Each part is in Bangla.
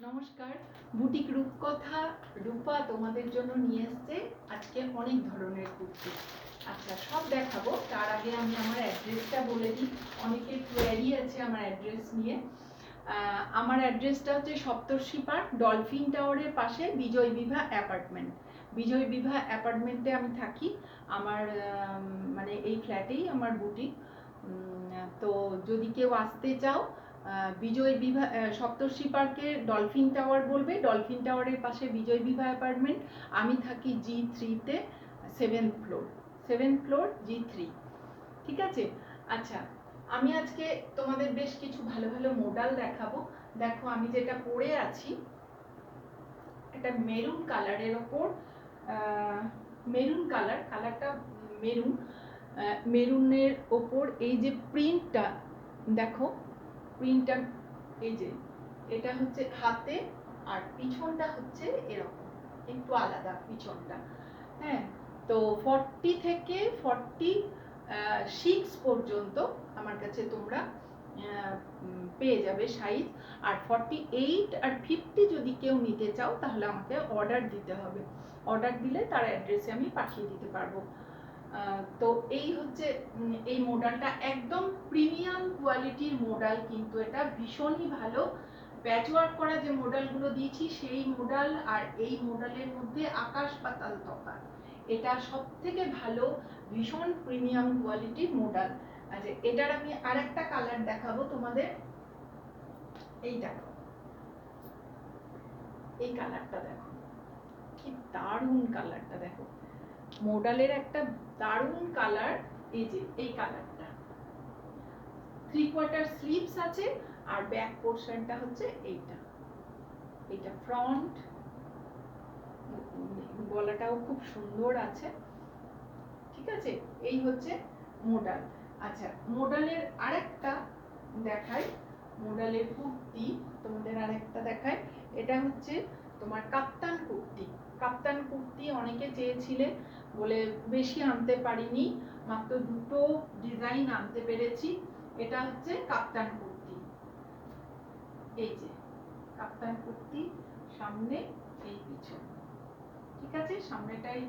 নমস্কার, বুটিক রূপকথা রূপা তোমাদের জন্য নিয়ে এসেছে আজকে অনেক ধরনের কুর্তি। আচ্ছা, সব দেখাবো। তার আগে আমি আমার অ্যাড্রেসটা বলে দিই। অনেকের কোয়ারি আছে আমার অ্যাড্রেস নিয়ে। আমার অ্যাড্রেসটা হচ্ছে সপ্তর্ষি পার্ক, ডলফিন টাওয়ারের পাশে বিজয় বিভা অ্যাপার্টমেন্ট। বিজয় বিভা অ্যাপার্টমেন্টে আমি থাকি। আমার মানে এই ফ্ল্যাটেই আমার বুটিক। তো যদি কেউ আসতে চাও, বিজয় বিভা সপ্তর্ষি পার্কের ডলফিন টাওয়ার বলবে, ডলফিন টাওয়ারের পাশে বিজয় বিভা অ্যাপার্টমেন্ট। আমি থাকি G3-তে, 7th ফ্লোর G3। ঠিক আছে? আচ্ছা, আমি আজকে তোমাদের বেশ কিছু ভালো ভালো মডেল দেখাবো। দেখো, আমি যেটা পরে আছি এটা মেরুন কালারের ওপর, মেরুন কালারটা মেরুন, মেরুনের ওপর এই যে প্রিন্টটা দেখো, প্রিন্টটা এই যে এটা হচ্ছে হাতে, আর পিছনটা হচ্ছে এরকম একটু আলাদা পিছনটা। হ্যাঁ, তো 40 থেকে 46 পর্যন্ত আমার কাছে তোমরা পেয়ে যাবে সাইজ। আর 48 আর 50 যদি কেউ নিতে চাও তাহলে আমাকে অর্ডার দিতে হবে। অর্ডার দিলে তার অ্যাড্রেসে আমি পাঠিয়ে দিতে পারবো। তো এই হচ্ছে এই মডেলটা, একদম প্রিমিয়াম কোয়ালিটির মডেল, কিন্তু এটা ভীষণই ভালো। প্যাচওয়ার্ক করা যে মডেলগুলো দিয়েছি সেই মডেল আর এই মডেলের মধ্যে আকাশ পাতাল তফাৎ। এটা সবথেকে ভালো, ভীষণ প্রিমিয়াম কোয়ালিটির মডেল। আচ্ছা, এটার আমি আরেকটা কালার দেখাবো তোমাদের। এই দেখো, এই কালারটা দেখো, কি দারুণ কালারটা দেখো। মডেলের একটা দারুণ কালার। এই যে এই কালারটা, 3/4 স্লিভস আছে, আর ব্যাক পোরশনটা হচ্ছে এইটা। এটা ফ্রন্ট, গলাটাও খুব সুন্দর আছে। ঠিক আছে, এই হচ্ছে মডেল। আচ্ছা, মডেলের আরেকটা দেখাই, মডেলের কুর্তি তোমাদের আরেকটা দেখাই। এটা হচ্ছে তোমার কাপ্তান কুর্তি। কাপ্তান কুর্তি অনেকে চেয়েছিলে বলে বেশি আনতে পারিনি, মাত্র দুটো ডিজাইন আনতে পেরেছি। এটা হচ্ছে কাপ্তান কুর্তি। এই যে কাপ্তান কুর্তি, সামনে এই পিছন। ঠিক আছে, সামনেটাই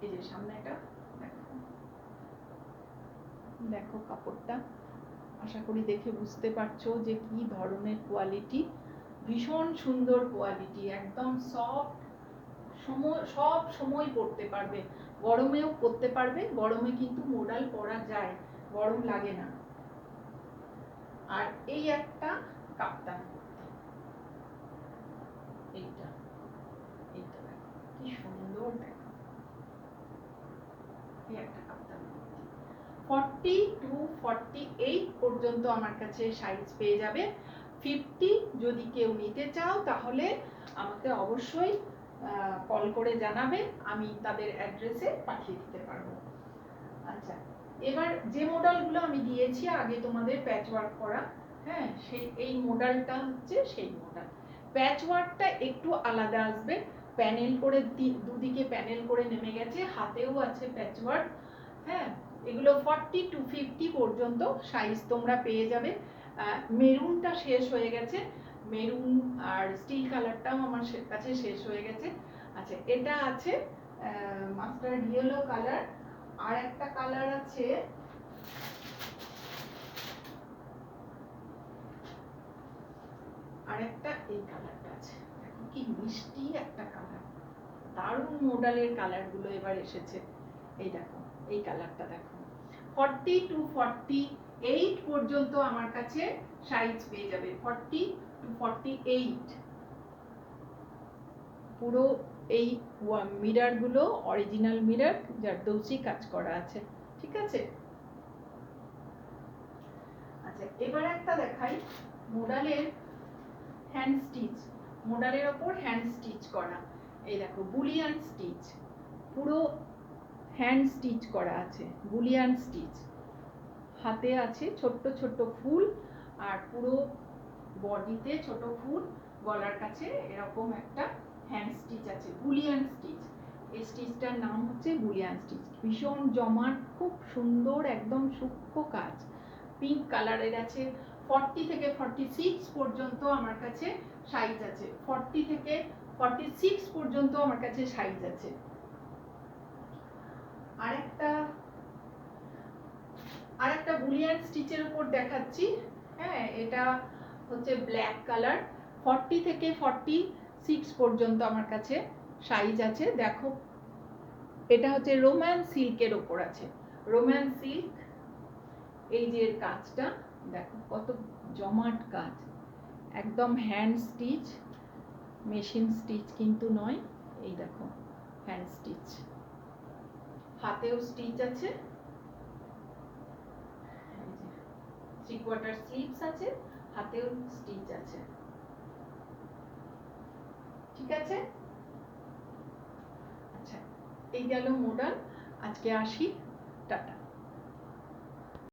এই যে সামনেটা দেখো, দেখো কাপড়টা, আশা করি দেখে বুঝতে পারছো যে কি ধরনের কোয়ালিটি। ভীষণ সুন্দর কোয়ালিটি, একদম সফট, সব সময় পরতে পারবে, গরমেও পরতে পারবে। গরমে কিন্তু মডেল পরা যায়, গরম লাগে না। আর এই একটা কাপ্তান কুর্তি, এইটা এইটা দেখো কি সুন্দর, দেখো এই একটা কাপ্তান কুর্তি। 40 to 48 পর্যন্ত আমার কাছে সাইজ পেয়ে যাবে। 50 যদি কেউ নিতে চাও তাহলে আমাকে অবশ্যই কল করে জানাবে, আমি তাদের অ্যাড্রেসে পাঠিয়ে দিতে পারবো। আচ্ছা, এবার যে মডেলগুলো আমি দিয়েছি আগে তোমাদের প্যাচওয়ার্ক করা, হ্যাঁ, সেই এই মডেলটা হচ্ছে সেই মডেল। প্যাচওয়ার্কটা একটু আলাদা আসবে, প্যানেল করে দুদিকে প্যানেল করে নেমে গেছে, হাতেও আছে প্যাচওয়ার্ক। হ্যাঁ, এগুলো 40 to 50 পর্যন্ত সাইজ তোমরা পেয়ে যাবে। মেরুনটা শেষ হয়ে গেছে, মেরুন আর স্টিল কালারটাও আমার কাছে শেষ হয়ে গেছে। আচ্ছা, এটা আছে মাস্টার্ড ইয়েলো কালার, আর একটা কালার আছে আর একটা এই কালারটা আছে। দেখো কি মিষ্টি একটা কালার, দারুণ মডেলের কালারগুলো এবার এসেছে। এই দেখো এই কালারটা দেখো, 40 to 48 পর্যন্ত আমার কাছে সাইজ পেয়ে যাবে। 40 to 48 পুরো এই মিরর গুলো অরিজিনাল মিরর, জারদৌসি কাজ করা আছে। ঠিক আছে? আচ্ছা, এবার একটা দেখাই মডেলের হ্যান্ড স্টিচ, মডেলের ওপর হ্যান্ড স্টিচ করা। এই দেখো বুলিয়ান স্টিচ, পুরো হ্যান্ড স্টিচ করা আছে, বুলিয়ান স্টিচ। হাতে আছে ছোট্ট ছোট্ট ফুল, আর পুরো বডিতে ছোট ফুল, গলার কাছে এরকম একটা হ্যান্ড স্টিচ আছে, বুলিয়ান স্টিচ। এই স্টিচটার নাম হচ্ছে বুলিয়ান স্টিচ। ভীষণ জমাট, খুব সুন্দর, একদম সূক্ষ্ম কাজ। পিঙ্ক কালারের আছে, 40 থেকে 46 পর্যন্ত আমার কাছে সাইজ আছে, 40 থেকে 46 পর্যন্ত আমার কাছে সাইজ আছে। আরেকটা বুলিয়ান স্টিচের উপর দেখাচ্ছি। হ্যাঁ, এটা হচ্ছে ব্ল্যাক কালার, 40 থেকে 46 পর্যন্ত আমার কাছে সাইজ আছে। দেখো, এটা হচ্ছে রোম্যান্স সিল্কের উপর আছে, রোম্যান্স সিল্ক। এই যে এর কাজটা দেখো কত জমাট কাজ, একদম হ্যান্ড স্টিচ, মেশিন স্টিচ কিন্তু নয়। এই দেখো হ্যান্ড স্টিচ, হাতেও স্টিচ আছে, 3/4 স্লিভস আছে, হাতেও স্টিচ আছে। ঠিক আছে, আচ্ছা এই গেল মডেল। আজকে আসি, টাটা।